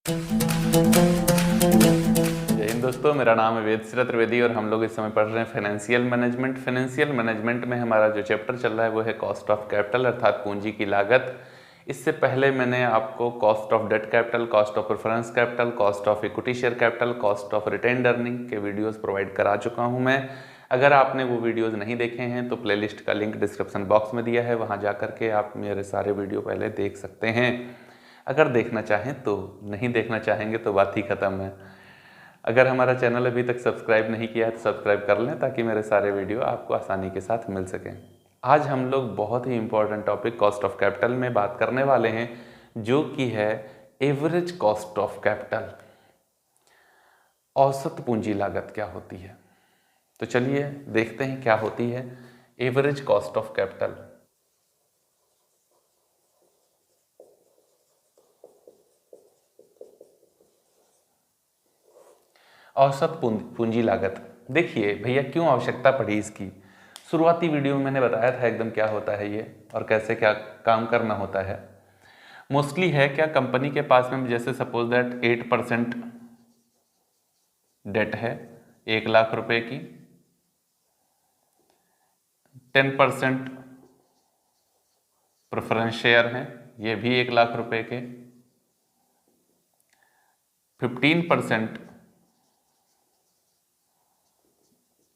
जय हिंद दोस्तों, मेरा नाम है वेदश्री त्रिवेदी और हम लोग इस समय पढ़ रहे हैं फाइनेंशियल मैनेजमेंट। फाइनेंशियल मैनेजमेंट में हमारा जो चैप्टर चल रहा है वो है कॉस्ट ऑफ कैपिटल अर्थात पूंजी की लागत। इससे पहले मैंने आपको cost of debt capital, cost of preference capital, cost of equity share capital, cost of retained earning के वीडियोस प्रोवाइड करा चुका हूं मैं। अगर आपने वो वीडियोस नहीं देखे हैं तो प्लेलिस्ट का लिंक डिस्क्रिप्शन बॉक्स में दिया है, वहाँ जा करके आप मेरे सारे वीडियो पहले देख सकते हैं अगर देखना चाहें तो। नहीं देखना चाहेंगे तो बात ही ख़त्म है। अगर हमारा चैनल अभी तक सब्सक्राइब नहीं किया है तो सब्सक्राइब कर लें ताकि मेरे सारे वीडियो आपको आसानी के साथ मिल सकें। आज हम लोग बहुत ही important topic cost of capital में बात करने वाले हैं, जो कि है एवरेज कॉस्ट ऑफ कैपिटल। औसत पूंजी लागत क्या होती है, तो चलिए देखते हैं क्या होती है एवरेज कॉस्ट ऑफ कैपिटल। औसत पूंजी लागत, देखिए भैया क्यों आवश्यकता पड़ी इसकी। शुरुआती वीडियो में मैंने बताया था एकदम क्या होता है ये और कैसे क्या काम करना होता है। मोस्टली है क्या, कंपनी के पास में जैसे सपोज दैट 8% डेट है 1,00,000 रुपए की, 10% प्रेफरेंस शेयर हैं ये भी 1,00,000 रुपए के, 15%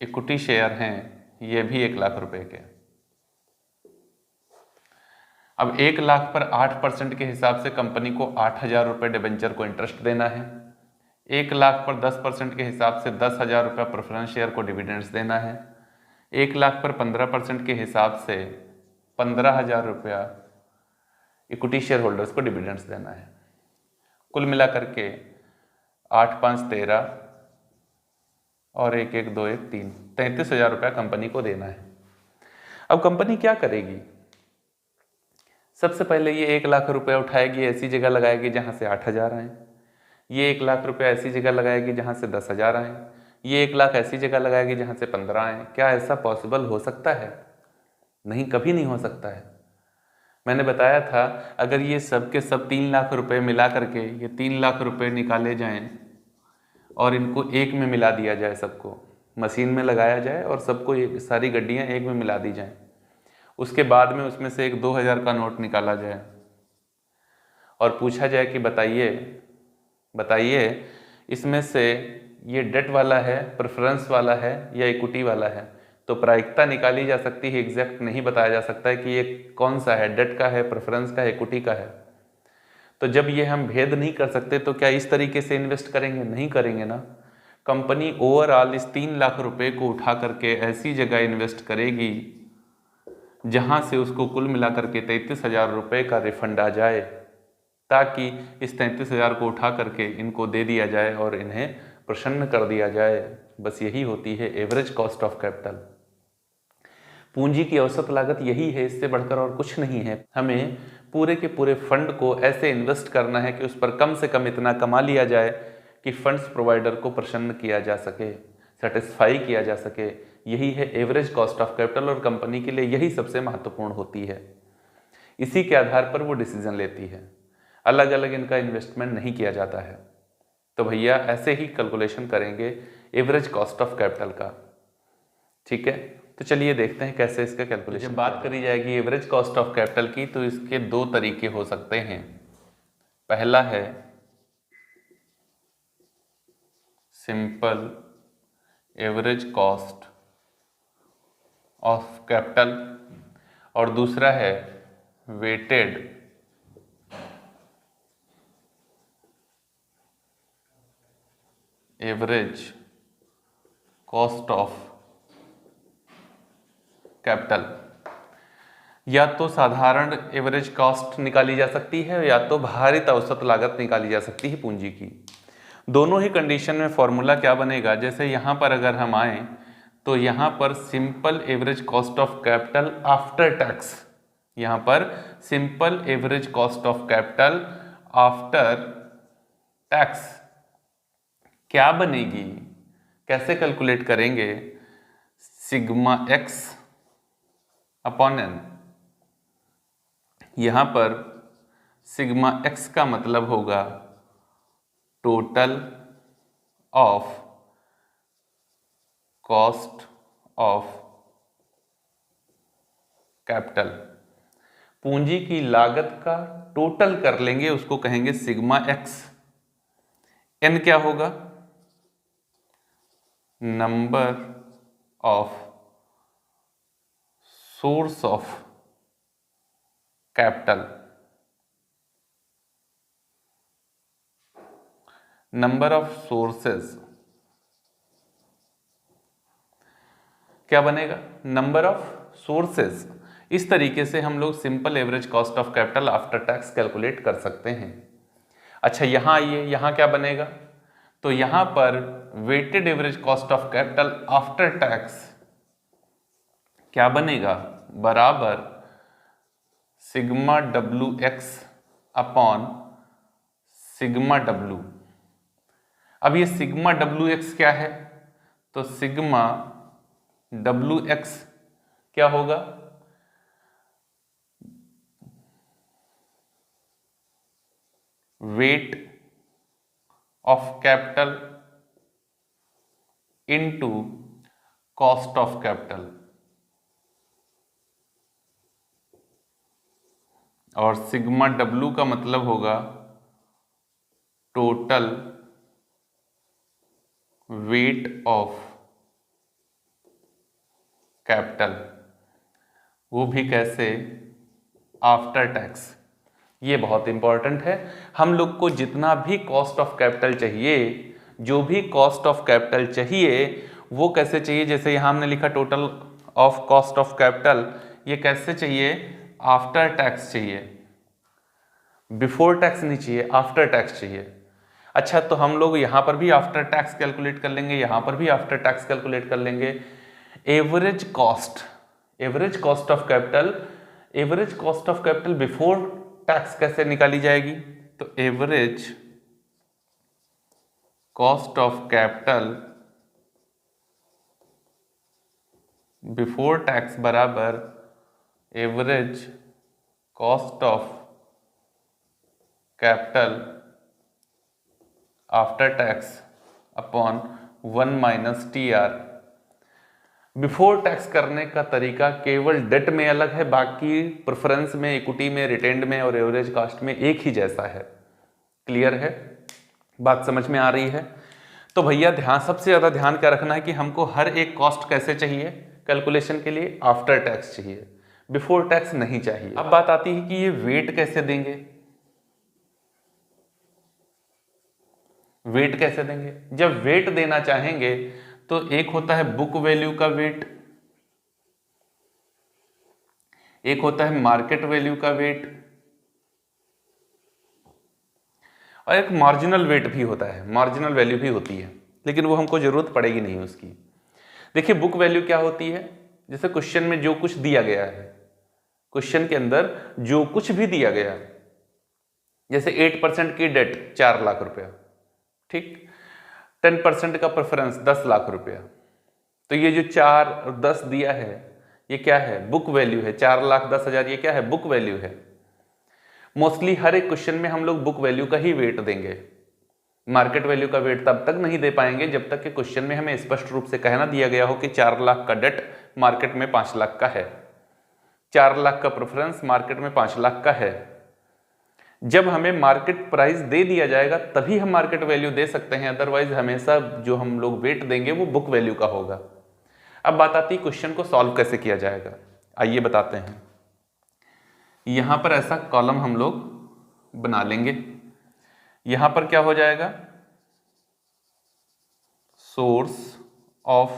इक्विटी शेयर हैं ये भी 1,00,000 रुपए के। अब 1,00,000 पर 8% के हिसाब से कंपनी को 8,000 रुपये डिबेंचर को इंटरेस्ट देना है। 1,00,000 पर 10% के हिसाब से 10,000 रुपये प्रेफरेंस शेयर को डिविडेंड्स देना है। 1,00,000 पर 15% के हिसाब से 15,000 रुपया इक्विटी शेयर होल्डर्स को डिविडेंड्स देना है। कुल मिला करके 8 5 13 और 1 1 2 1 3 33,000 रुपया कंपनी को देना है। अब कंपनी क्या करेगी, सबसे पहले ये 1,00,000 रुपया उठाएगी, ऐसी जगह लगाएगी जहाँ से 8,000 आए। ये 1,00,000 रुपया ऐसी जगह लगाएगी जहाँ से 10,000 आए। ये 1,00,000 ऐसी जगह लगाएगी जहाँ से 15 आए। क्या ऐसा पॉसिबल हो सकता है? नहीं, कभी नहीं हो सकता है। मैंने बताया था अगर ये सब के सब 3,00,000 रुपये मिला करके ये 3,00,000 रुपये निकाले जाएं और इनको एक में मिला दिया जाए, सबको मशीन में लगाया जाए और सबको सारी गड्डियाँ एक में मिला दी जाएँ, उसके बाद में उसमें से एक 2,000 का नोट निकाला जाए और पूछा जाए कि बताइए बताइए इसमें से ये डेट वाला है, प्रेफरेंस वाला है या इक्विटी वाला है, तो प्रायिकता निकाली जा सकती है। एग्जैक्ट नहीं बताया जा सकता है कि ये कौन सा है, डेट का है, प्रेफरेंस का है, इक्विटी का है। तो जब ये हम भेद नहीं कर सकते तो क्या इस तरीके से इन्वेस्ट करेंगे? नहीं करेंगे ना। कंपनी ओवरऑल इस 3,00,000 रुपये को उठा करके ऐसी जगह इन्वेस्ट करेगी जहां से उसको कुल मिलाकर के 33,000 रुपये का रिफंड आ जाए, ताकि इस 33,000 को उठा करके इनको दे दिया जाए और इन्हें प्रसन्न कर दिया जाए। बस यही होती है एवरेज कॉस्ट ऑफ कैपिटल। पूंजी की औसत लागत यही है, इससे बढ़कर और कुछ नहीं है। हमें पूरे के पूरे फंड को ऐसे इन्वेस्ट करना है कि उस पर कम से कम इतना कमा लिया जाए कि फंड्स प्रोवाइडर को प्रसन्न किया जा सके, सेटिस्फाई किया जा सके। यही है एवरेज कॉस्ट ऑफ कैपिटल और कंपनी के लिए यही सबसे महत्वपूर्ण होती है। इसी के आधार पर वो डिसीजन लेती है, अलग अलग इनका इन्वेस्टमेंट नहीं किया जाता है। तो भैया ऐसे ही कैलकुलेशन करेंगे एवरेज कॉस्ट ऑफ कैपिटल का, ठीक है। तो चलिए देखते हैं कैसे इसका कैलकुलेशन। जब बात करी जाएगी एवरेज कॉस्ट ऑफ कैपिटल की तो इसके दो तरीके हो सकते हैं। पहला है simple average cost of capital और दूसरा है weighted average cost of capital. या तो साधारण एवरेज कॉस्ट निकाली जा सकती है या तो भारित औसत लागत निकाली जा सकती है पूंजी की। दोनों ही कंडीशन में फॉर्मूला क्या बनेगा, जैसे यहाँ पर अगर हम आए तो यहाँ पर simple average cost of capital after tax, यहाँ पर simple average cost of capital after tax क्या बनेगी, कैसे कैलकुलेट करेंगे? Sigma x upon n. यहाँ पर सिग्मा एक्स का मतलब होगा total of cost of capital. पूंजी की लागत का टोटल कर लेंगे, उसको कहेंगे सिग्मा एक्स। एन क्या होगा? Number of source of capital. Number of sources क्या बनेगा? Number of sources. इस तरीके से हम लोग simple average cost of capital after tax calculate कर सकते हैं। अच्छा, यहां आइए, यहां क्या बनेगा? तो यहां पर weighted average cost of capital after tax क्या बनेगा? बराबर sigma W X upon sigma W. अब ये सिग्मा डब्ल्यू एक्स क्या है? तो सिग्मा डब्ल्यू एक्स क्या होगा? Weight of capital into cost of capital, और सिग्मा डब्ल्यू का मतलब होगा टोटल वेट ऑफ कैपिटल, वो भी कैसे? After tax. ये बहुत इंपॉर्टेंट है। हम लोग को जितना भी कॉस्ट ऑफ कैपिटल चाहिए, जो भी कॉस्ट ऑफ कैपिटल चाहिए, वो कैसे चाहिए? जैसे यहां हमने लिखा total of cost of capital, ये कैसे चाहिए? आफ्टर टैक्स चाहिए, बिफोर टैक्स नहीं चाहिए, आफ्टर टैक्स चाहिए। अच्छा, तो हम लोग यहां पर भी आफ्टर टैक्स कैलकुलेट कर लेंगे, यहां पर भी आफ्टर टैक्स कैलकुलेट कर लेंगे। Average cost of capital, average cost of capital before tax कैसे निकाली जाएगी? तो average cost of capital before tax बराबर average cost of capital after tax upon 1 minus TR। Before tax करने का तरीका केवल डेट में अलग है, बाकी प्रेफरेंस में, इक्विटी में, रिटेंड में और एवरेज कॉस्ट में एक ही जैसा है। क्लियर है? बात समझ में आ रही है? तो भैया सबसे ज्यादा ध्यान क्या रखना है कि हमको हर एक कॉस्ट कैसे चाहिए कैलकुलेशन के लिए? आफ्टर टैक्स चाहिए, बिफोर टैक्स नहीं चाहिए। अब बात आती है कि ये वेट कैसे देंगे? वेट कैसे देंगे? जब वेट देना चाहेंगे तो एक होता है बुक वैल्यू का वेट, एक होता है मार्केट वैल्यू का वेट, और एक मार्जिनल वेट भी होता है, मार्जिनल वैल्यू भी होती है, लेकिन वो हमको जरूरत पड़ेगी नहीं उसकी। देखिए, बुक वैल्यू क्या होती है? जैसे क्वेश्चन में जो कुछ दिया गया है, क्वेश्चन के अंदर जो कुछ भी दिया गया है, जैसे 8% की डेट 4 लाख रुपया, ठीक, 10% का प्रेफरेंस 10 लाख रुपया, तो ये जो 4 और 10 दिया है, ये क्या है? बुक वैल्यू है। 4,10,000 ये क्या है? बुक वैल्यू है। मोस्टली हर एक क्वेश्चन में हम लोग बुक वैल्यू का ही वेट देंगे, मार्केट वैल्यू का वेट तब तक नहीं दे पाएंगे जब तक कि क्वेश्चन में हमें स्पष्ट रूप से कहना दिया गया हो कि 4 लाख का डेट मार्केट में 5 लाख का है, 4 लाख का प्रेफरेंस मार्केट में 5 लाख का है। जब हमें मार्केट प्राइस दे दिया जाएगा तभी हम मार्केट वैल्यू दे सकते हैं, अदरवाइज हमेशा जो हम लोग वेट देंगे वो बुक वैल्यू का होगा। अब बात आती है क्वेश्चन को सॉल्व कैसे किया जाएगा, आइए बताते हैं। यहां पर ऐसा कॉलम हम लोग बना लेंगे, यहां पर क्या हो जाएगा? Source of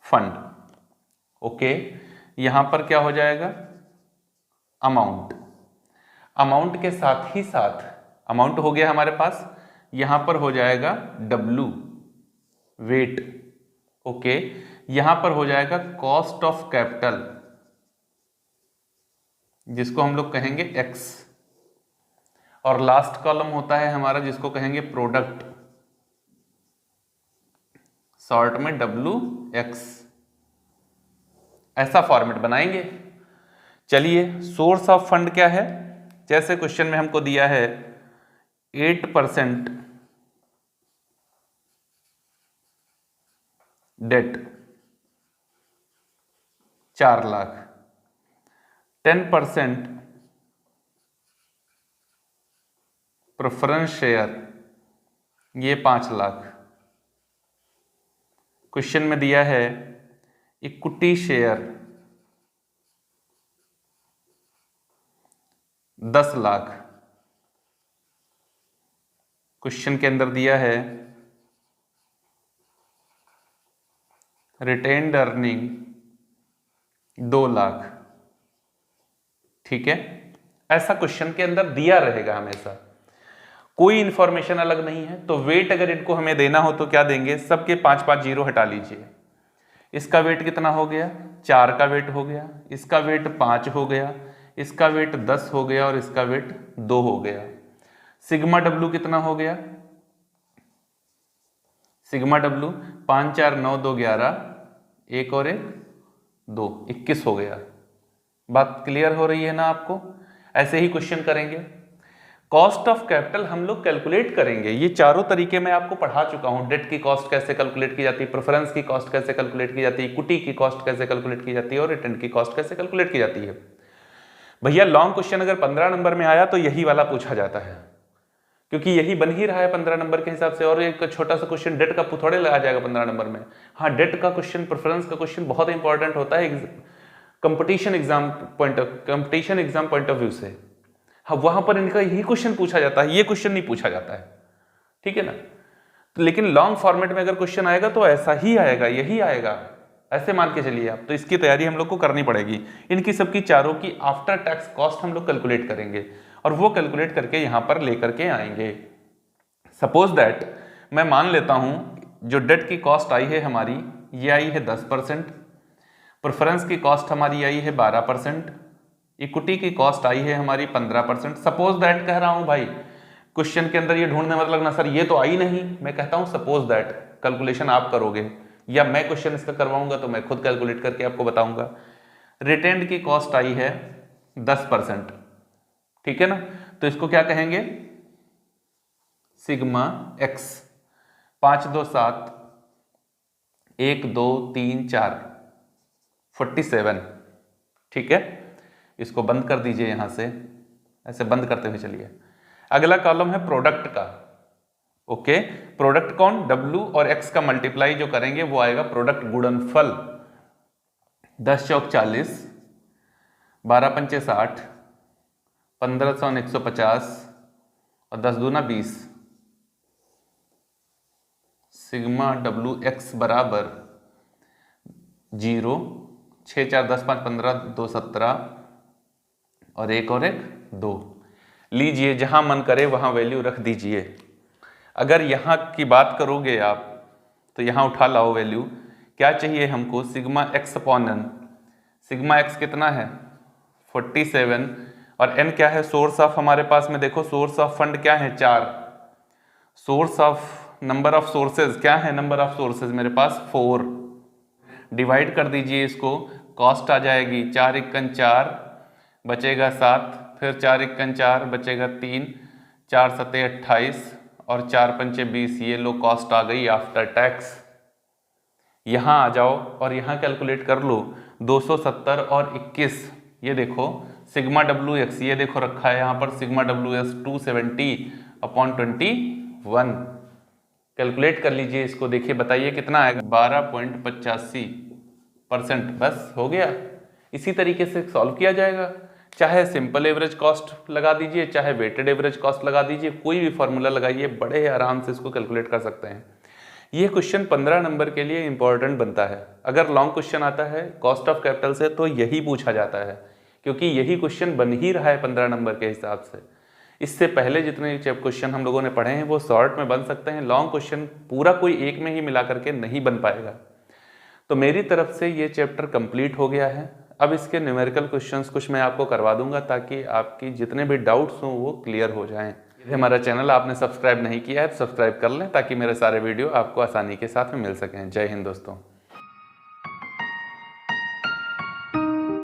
fund, okay. यहां पर क्या हो जाएगा? अमाउंट। अमाउंट के साथ ही साथ, अमाउंट हो गया हमारे पास, यहां पर हो जाएगा W, वेट, ओके। यहां पर हो जाएगा कॉस्ट ऑफ कैपिटल, जिसको हम लोग कहेंगे X, और लास्ट कॉलम होता है हमारा जिसको कहेंगे प्रोडक्ट, शॉर्ट में WX। ऐसा फॉर्मेट बनाएंगे। चलिए, सोर्स ऑफ फंड क्या है? जैसे क्वेश्चन में हमको दिया है 8% डेट 4 लाख, 10% प्रेफरेंस शेयर ये 5 लाख। क्वेश्चन में दिया है इक्विटी शेयर 10 लाख। क्वेश्चन के अंदर दिया है रिटेन्ड अर्निंग 2 लाख। ठीक है, ऐसा क्वेश्चन के अंदर दिया रहेगा हमेशा, कोई इंफॉर्मेशन अलग नहीं है। तो वेट अगर इनको हमें देना हो तो क्या देंगे, सबके 5-5 जीरो हटा लीजिए। इसका वेट कितना हो गया, 4 का वेट हो गया, इसका वेट 5 हो गया, इसका वेट 10 हो गया और इसका वेट 2 हो गया। सिग्मा डब्ल्यू कितना हो गया, सिग्मा डब्ल्यू 5 4 9 2 11, 1 और 1 2, 21 हो गया। बात क्लियर हो रही है ना आपको। ऐसे ही क्वेश्चन करेंगे। कॉस्ट ऑफ कैपिटल हम लोग कैलकुलेट करेंगे, ये चारों तरीके मैं आपको पढ़ा चुका हूं। डेट की कॉस्ट कैसे कैलकुलेट की जाती है, प्रेफरेंस की कॉस्ट कैसे कैलकुलेट की जाती है, इक्विटी की कॉस्ट कैसे कैलकुलेट की जाती है और रिटर्न की कॉस्ट कैसे कैलकुलेट की जाती है। भैया लॉन्ग क्वेश्चन अगर 15 नंबर में आया तो यही वाला पूछा जाता है, क्योंकि यही बन ही रहा है 15 नंबर के हिसाब से। और एक छोटा सा क्वेश्चन डेट का थोड़े लगा जाएगा 15 नंबर में। हाँ, डेट का क्वेश्चन, प्रेफरेंस का क्वेश्चन बहुत इंपॉर्टेंट होता है competition exam point of view से। हाँ, वहां पर इनका यही क्वेश्चन पूछा जाता है, ये क्वेश्चन नहीं पूछा जाता है। ठीक है ना। तो लेकिन लॉन्ग फॉर्मेट में अगर क्वेश्चन आएगा तो ऐसा ही आएगा, यही आएगा, ऐसे मान के चलिए आप। तो इसकी तैयारी हम लोग को करनी पड़ेगी। इनकी सबकी चारों की आफ्टर टैक्स कॉस्ट हम लोग कैलकुलेट करेंगे और वो कैलकुलेट करके यहां पर लेकर के आएंगे। सपोज दैट मैं मान लेता हूं जो डेट की कॉस्ट आई है हमारी, ये आई है 10%, प्रेफरेंस की कॉस्ट हमारी आई है 12%, इक्विटी की कॉस्ट आई है हमारी 15%। सपोज दैट कह रहा हूं भाई, क्वेश्चन के अंदर ये ढूंढने मत लगना सर ये तो आई नहीं, मैं कहता हूं सपोज दैट, कैलकुलेशन आप करोगे या मैं क्वेश्चन इसका करवाऊंगा तो मैं खुद कैलकुलेट करके आपको बताऊंगा। रिटेन्ड की कॉस्ट आई है 10%, ठीक है ना। तो इसको क्या कहेंगे, सिग्मा एक्स। 5 2 7, 1 2 3 4, 47। ठीक है, इसको बंद कर दीजिए यहां से, ऐसे बंद करते हुए चलिए। अगला कॉलम है प्रोडक्ट का। ओके, प्रोडक्ट कौन, W और X का मल्टीप्लाई जो करेंगे वो आएगा प्रोडक्ट गुणनफल। 10 चौक 40, 12 पंचे 60, 15 सौ 150 और 10 दूना 20। सिग्मा WX बराबर 0, 6 4 10 5 15, 2 17 और 1 और 1 2। लीजिए, जहां मन करे वहां वैल्यू रख दीजिए। अगर यहां की बात करोगे आप तो यहां उठा लाओ वैल्यू। क्या चाहिए हमको, sigma x upon n. Sigma x कितना है 47 और एन क्या है, सोर्स ऑफ हमारे पास में देखो, सोर्स ऑफ फंड क्या है 4, source of number of sources क्या है, नंबर ऑफ सोर्सेज मेरे पास 4। डिवाइड कर दीजिए इसको, कॉस्ट आ जाएगी 4 1 4 बचेगा 7, फिर 4 1 4 बचेगा 3, 4 7 28 और 4 पंचे 20। ये लो कॉस्ट आ गई आफ्टर टैक्स। यहां आ जाओ और यहां कैलकुलेट कर लो, 270 और 21। ये देखो सिग्मा डब्ल्यू एक्स, ये देखो रखा है यहां पर सिग्मा डब्ल्यू एक्स 270/21। कैलकुलेट कर लीजिए इसको, देखिए बताइए कितना आएगा, 12.85%। बस हो गया। इसी तरीके से सॉल्व किया जाएगा। चाहे सिंपल एवरेज कॉस्ट लगा दीजिए, चाहे वेटेड एवरेज कॉस्ट लगा दीजिए, कोई भी फॉर्मूला लगाइए, बड़े आराम से इसको कैलकुलेट कर सकते हैं। ये क्वेश्चन 15 नंबर के लिए इंपॉर्टेंट बनता है। अगर लॉन्ग क्वेश्चन आता है कॉस्ट ऑफ कैपिटल से तो यही पूछा जाता है, क्योंकि यही क्वेश्चन बन ही रहा है 15 नंबर के हिसाब से। इससे पहले जितने क्वेश्चन हम लोगों ने पढ़े हैं वो शॉर्ट में बन सकते हैं, लॉन्ग क्वेश्चन पूरा कोई एक में ही मिला करके नहीं बन पाएगा। तो मेरी तरफ से ये चैप्टर कंप्लीट हो गया है। अब इसके न्यूमेरिकल क्वेश्चंस कुछ मैं आपको करवा दूंगा ताकि आपकी जितने भी डाउट्स हों वो क्लियर हो जाएं। यदि हमारा चैनल आपने सब्सक्राइब नहीं किया है तो सब्सक्राइब कर लें ताकि मेरे सारे वीडियो आपको आसानी के साथ में मिल सकें। जय हिंद दोस्तों।